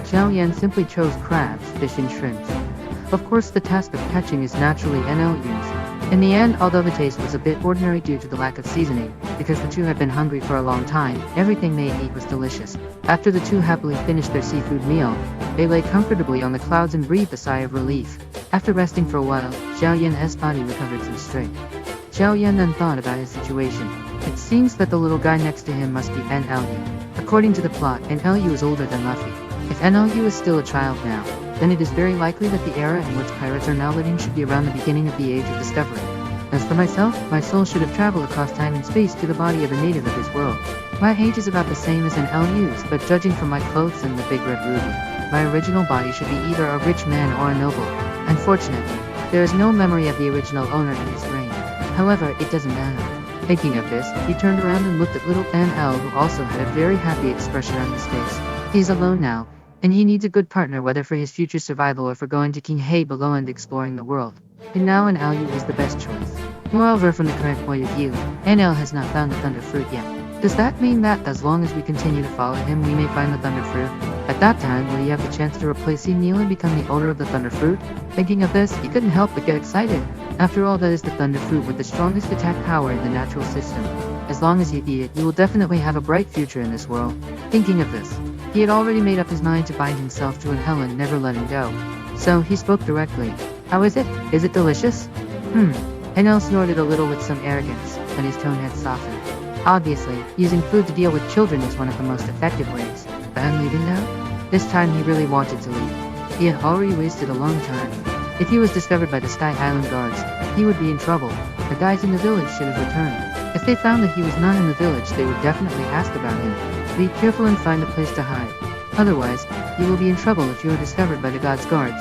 Xiao Yan simply chose crabs, fish and shrimps. Of course the task of catching is naturally NLU's. In the end, although the taste was a bit ordinary due to the lack of seasoning, because the two had been hungry for a long time, everything they ate was delicious. After the two happily finished their seafood meal, they lay comfortably on the clouds and breathed a sigh of relief. After resting for a while, Xiao Yan's body recovered some strength. Xiao Yan then thought about his situation. It seems that the little guy next to him must be NLU. According to the plot, NLU is older than Luffy. If NLU is still a child now, then it is very likely that the era in which pirates are now living should be around the beginning of the Age of Discovery. As for myself, my soul should have traveled across time and space to the body of a native of this world. My age is about the same as NLU's, but judging from my clothes and the big red ruby, my original body should be either a rich man or a noble. Unfortunately, there is no memory of the original owner in his reign. However, it doesn't matter. Thinking of this, he turned around and looked at little NL, who also had a very happy expression on his face. He's alone now, and he needs a good partner, whether for his future survival or for going to King Hay below and exploring the world. And now NLU is the best choice. Moreover, from the correct point of view, NL has not found the Thunder Fruit yet. Does that mean that, as long as we continue to follow him, we may find the Thunder Fruit? At that time, will he have the chance to replace Neil and become the owner of the Thunder Fruit? Thinking of this, he couldn't help but get excited. After all, that is the Thunder Fruit with the strongest attack power in the natural system. As long as you eat it, you will definitely have a bright future in this world. Thinking of this, he had already made up his mind to bind himself to Helen and never let him go. So, he spoke directly. How is it? Is it delicious? NL snorted a little with some arrogance, but his tone had softened. Obviously, using food to deal with children is one of the most effective ways. But I'm leaving now? This time he really wanted to leave. He had already wasted a long time. If he was discovered by the Sky Island guards, he would be in trouble. The guys in the village should have returned. If they found that he was not in the village, they would definitely ask about him. Be careful and find a place to hide. Otherwise, you will be in trouble if you are discovered by the god's guards.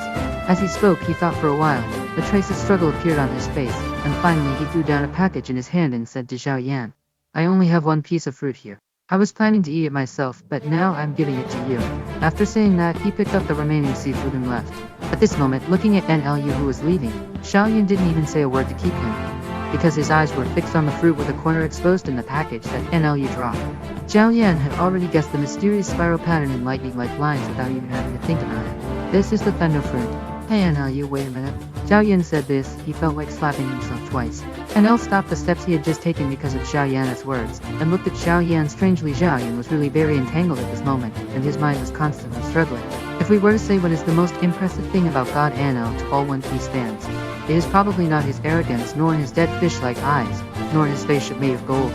As he spoke, he thought for a while. A trace of struggle appeared on his face, and finally he threw down a package in his hand and said to Xiao Yan, I only have one piece of fruit here. I was planning to eat it myself, but now I'm giving it to you. After saying that, he picked up the remaining seafood and left. At this moment, looking at NLU who was leaving, Xiao Yan didn't even say a word to keep him, because his eyes were fixed on the fruit with a corner exposed in the package that NLU dropped. Xiao Yan had already guessed the mysterious spiral pattern in lightning-like lines without even having to think about it. This is the Thunder Fruit. Hey NLU, wait a minute. Xiao Yan said this, he felt like slapping himself twice. NL stopped the steps he had just taken because of Xiao Yan's words, and looked at Xiao Yan strangely. Xiao Yan was really very entangled at this moment, and his mind was constantly struggling. If we were to say what is the most impressive thing about God NL to all One Piece fans, it is probably not his arrogance, nor his dead fish-like eyes, nor his spaceship made of gold,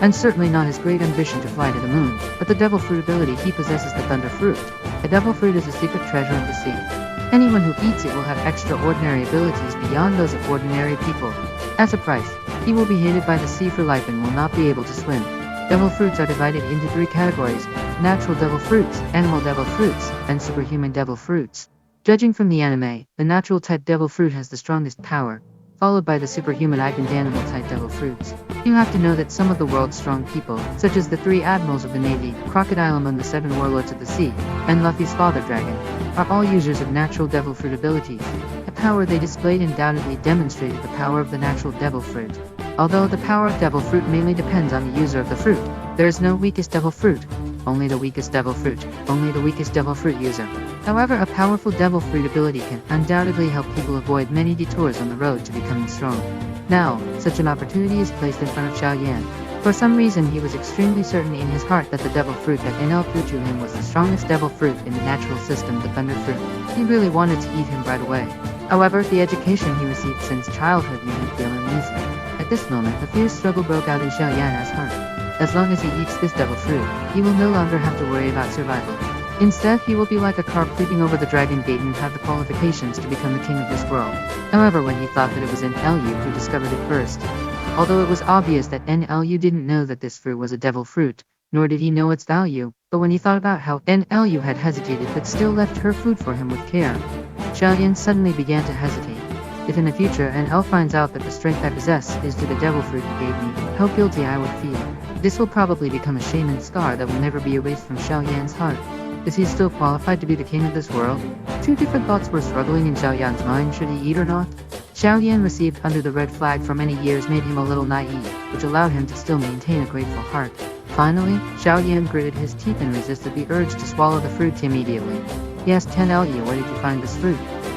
and certainly not his great ambition to fly to the moon, but the Devil Fruit ability he possesses, the Thunder Fruit. The Devil Fruit is a secret treasure of the sea. Anyone who eats it will have extraordinary abilities beyond those of ordinary people. As a price, he will be hated by the sea for life and will not be able to swim. Devil fruits are divided into 3 categories: natural devil fruits, animal devil fruits, and superhuman devil fruits. Judging from the anime, the natural type devil fruit has the strongest power, followed by the superhuman and animal type devil fruits. You have to know that some of the world's strong people, such as the 3 admirals of the Navy, Crocodile among the 7 warlords of the sea, and Luffy's father dragon, are all users of natural devil fruit abilities. The power they displayed undoubtedly demonstrated the power of the natural devil fruit. Although the power of devil fruit mainly depends on the user of the fruit, there is no weakest devil fruit. Only the weakest devil fruit. Only the weakest devil fruit user. However, a powerful devil fruit ability can undoubtedly help people avoid many detours on the road to becoming strong. Now, such an opportunity is placed in front of Xiao Yan. For some reason, he was extremely certain in his heart that the devil fruit that NL threw to him was the strongest devil fruit in the natural system, the Thunder Fruit. He really wanted to eat him right away. However, the education he received since childhood made him feel uneasy. At this moment, a fierce struggle broke out in Xiao Yan's heart. As long as he eats this devil fruit, he will no longer have to worry about survival. Instead, he will be like a carp leaping over the Dragon Gate and have the qualifications to become the king of this world. However, when he thought that it was NLU who discovered it first, although it was obvious that NLU didn't know that this fruit was a devil fruit, nor did he know its value, but when he thought about how NLU had hesitated but still left her food for him with care, Xiao Yan suddenly began to hesitate. If in the future NL finds out that the strength I possess is due to the devil fruit he gave me, how guilty I would feel. This will probably become a shame and scar that will never be erased from Xiao Yan's heart. Is he still qualified to be the king of this world? 2 different thoughts were struggling in Xiao Yan's mind: should he eat or not? Xiao Yan received under the red flag for many years made him a little naive, which allowed him to still maintain a grateful heart. Finally, Xiao Yan gritted his teeth and resisted the urge to swallow the fruit immediately. He asked Tan Elya, where did you find this fruit?